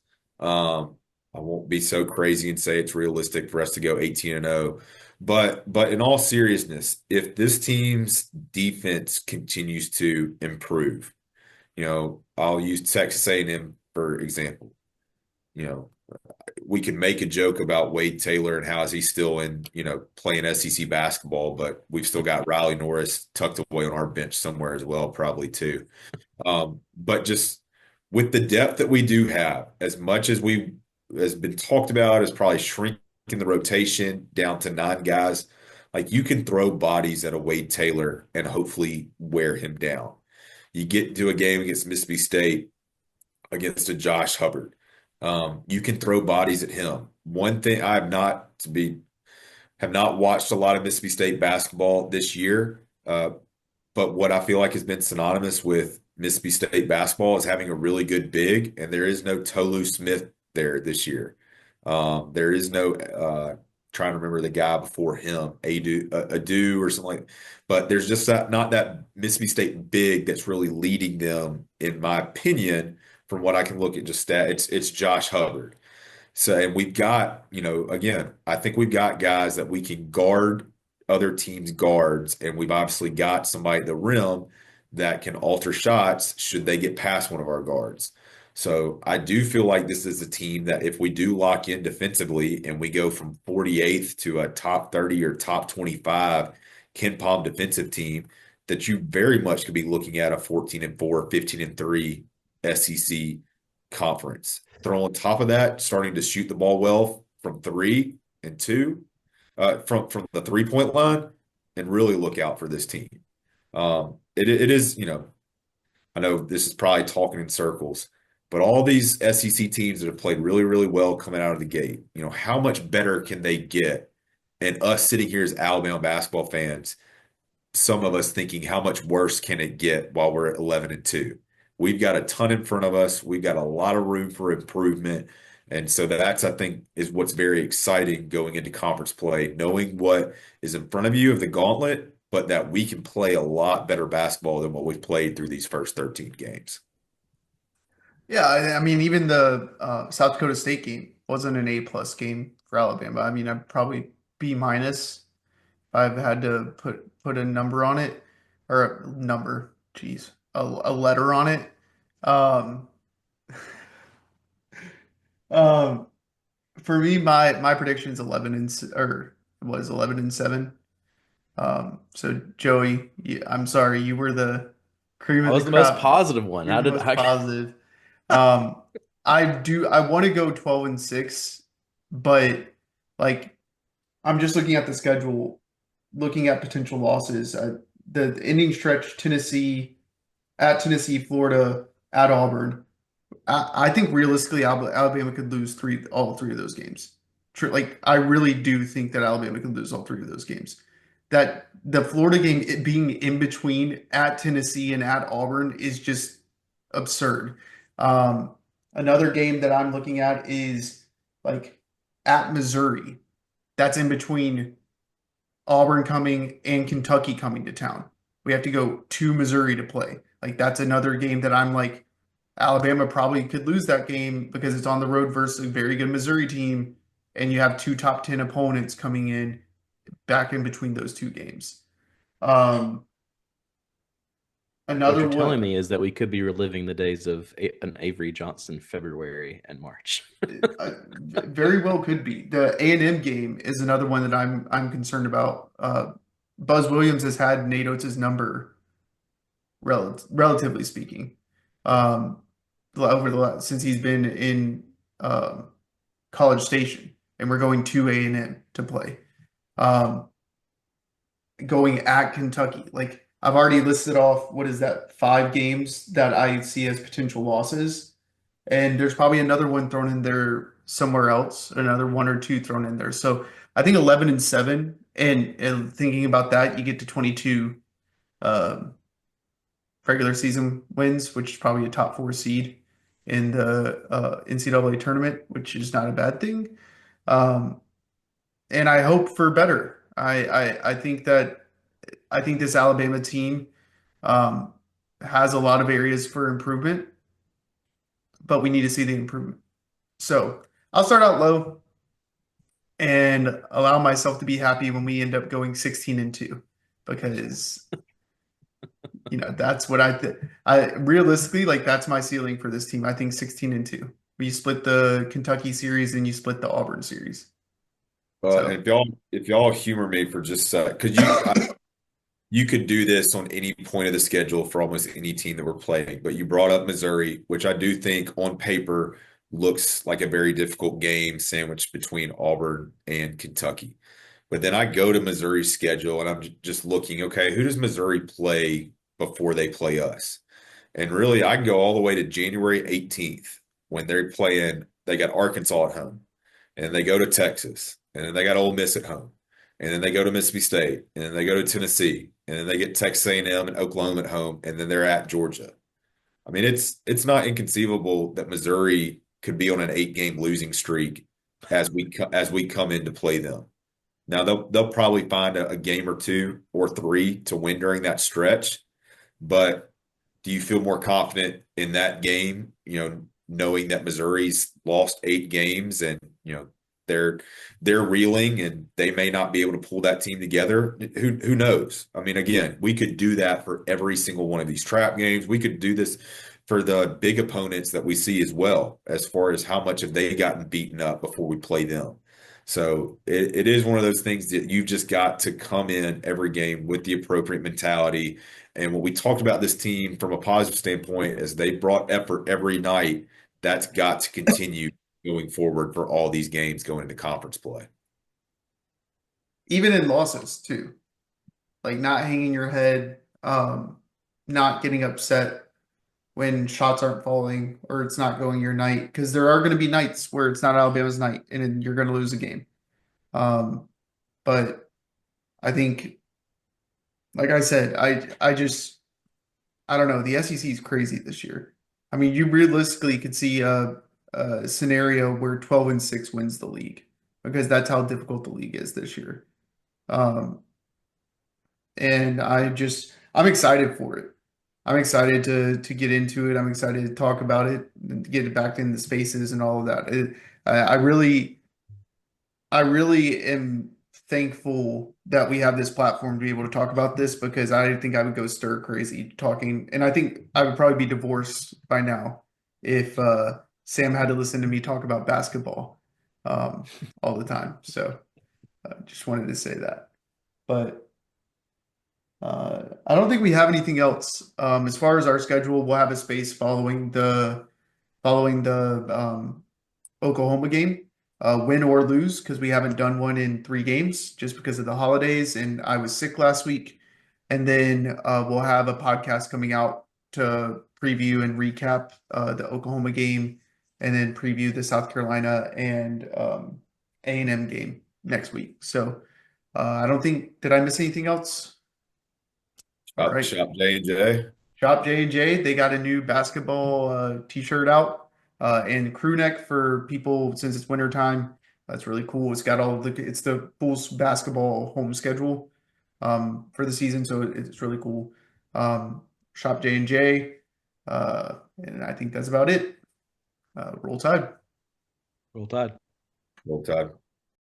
I won't be so crazy and say it's realistic for us to go 18-0. But in all seriousness, if this team's defense continues to improve, I'll use Texas A&M for example. We can make a joke about Wade Taylor and how is he still in, playing SEC basketball, but we've still got Riley Norris tucked away on our bench somewhere as well, probably too. But just with the depth that we do have, as much as has been talked about as probably shrinking the rotation down to 9 guys, like you can throw bodies at a Wade Taylor and hopefully wear him down. You get into a game against Mississippi State against a Josh Hubbard. You can throw bodies at him. One thing I have not watched a lot of Mississippi State basketball this year, but what I feel like has been synonymous with Mississippi State basketball is having a really good big, and there is no Tolu Smith there this year. There is no trying to remember the guy before him, Adu or something like. But there's just not that Mississippi State big that's really leading them, in my opinion. From what I can look at, just stat, it's Josh Hubbard. So, and we've got, again, I think we've got guys that we can guard other teams' guards, and we've obviously got somebody at the rim that can alter shots should they get past one of our guards. So I do feel like this is a team that if we do lock in defensively and we go from 48th to a top 30 or top 25 KenPom defensive team, that you very much could be looking at a 14-4, 15-3 SEC conference. Throw on top of that, starting to shoot the ball well from 3 and 2, from the 3-point line, and really look out for this team. It is, I know this is probably talking in circles, but all these SEC teams that have played really, really well coming out of the gate, how much better can they get? And us sitting here as Alabama basketball fans, some of us thinking how much worse can it get while we're at 11-2? we've got a ton in front of us. We've got a lot of room for improvement. And so that's, I think, is what's very exciting going into conference play, knowing what is in front of you of the gauntlet, but that we can play a lot better basketball than what we've played through these first 13 games. Yeah, I mean, even the South Dakota State game wasn't an A+ game for Alabama. I mean, I'd probably B minus if I've had to put a number on it, or a number, geez, a letter on it. Um, um, for me, my prediction is 11-7. So Joey, I'm sorry, you were the cream I of the was the most crop. positive one. You're How the did most I? positive. Um, I want to go 12-6, but like I'm just looking at the schedule, looking at potential losses. The ending stretch, Tennessee, Florida, at Auburn. I think realistically, Alabama could lose all three of those games. Like I really do think that Alabama could lose all three of those games. That the Florida game, it being in between at Tennessee and at Auburn, is just absurd. Um, Another game that I'm looking at is like at Missouri. That's in between Auburn coming and Kentucky coming to town. We have to go to Missouri to play. Like that's another game that I'm like, Alabama probably could lose that game because it's on the road versus a very good Missouri team, and you have two top 10 opponents coming in back in between those two games. Um, What Another you're telling what me is that we could be reliving the days of an Avery Johnson February and March. very well could be. The A&M game is another one that I'm concerned about. Buzz Williams has had Nate Oates' number, relatively speaking, um, over the last, since he's been in College Station, and we're going to A&M to play. Um, Going at Kentucky, like I've already listed off, what is that, 5 games that I see as potential losses, and there's probably another one thrown in there somewhere else, another one or two thrown in there. So I think 11-7, and thinking about that, you get to 22 um, regular season wins, which is probably a top 4 seed in the NCAA tournament, which is not a bad thing. Um, and I hope for better. I think this Alabama team um, has a lot of areas for improvement, but we need to see the improvement. So I'll start out low and allow myself to be happy when we end up going 16-2, because that's what I realistically, like that's my ceiling for this team. I think 16-2. We split the Kentucky series and you split the Auburn series. And So if y'all humor me for just because you could do this on any point of the schedule for almost any team that we're playing, but you brought up Missouri, which I do think on paper looks like a very difficult game sandwiched between Auburn and Kentucky. But then I go to Missouri's schedule and I'm just looking, okay, who does Missouri play before they play us? And really, I can go all the way to January 18th when they're playing. They got Arkansas at home, and they go to Texas, and then they got Ole Miss at home, and then they go to Mississippi State, and then they go to Tennessee, and then they get Texas A&M and M and Oklahoma at home, and then they're at Georgia. I mean, it's not inconceivable that Missouri could be on an 8-game losing streak as we come in to play them. Now they'll probably find a game or two or three to win during that stretch, but do you feel more confident in that game, knowing that Missouri's lost 8 games and, they're reeling and they may not be able to pull that team together? Who knows? I mean, again, we could do that for every single one of these trap games. We could do this for the big opponents that we see as well, as far as how much have they gotten beaten up before we play them. So it is one of those things that you've just got to come in every game with the appropriate mentality. And what we talked about this team from a positive standpoint is they brought effort every night. That's got to continue going forward for all these games going into conference play. even in losses too, like not hanging your head, not getting upset when shots aren't falling or it's not going your night, because there are going to be nights where it's not Alabama's night and then you're going to lose a game. But I think, like I said, I I don't know. The SEC is crazy this year. I mean, you realistically could see a scenario where 12-6 wins the league because that's how difficult the league is this year. Um, and I'm excited for it. I'm excited to get into it. I'm excited to talk about it and to get it back in the spaces and all of that. I really am thankful that we have this platform to be able to talk about this because I think I would go stir crazy talking, and I think I would probably be divorced by now if Sam had to listen to me talk about basketball all the time. So just wanted to say that. But I don't think we have anything else. As far as our schedule, we'll have a space following the Oklahoma game, win or lose, because we haven't done one in 3 games just because of the holidays, and I was sick last week. And then we'll have a podcast coming out to preview and recap the Oklahoma game, and then preview the South Carolina and A&M game next week. So I don't think, did I miss anything else? All right. Shop J&J. Shop J&J, they got a new basketball t-shirt out and crew neck for people since it's winter time. That's really cool. It's got it's the Bulls basketball home schedule for the season, so it's really cool. Shop J&J, and I think that's about it. Roll Tide. Roll Tide. Roll Tide.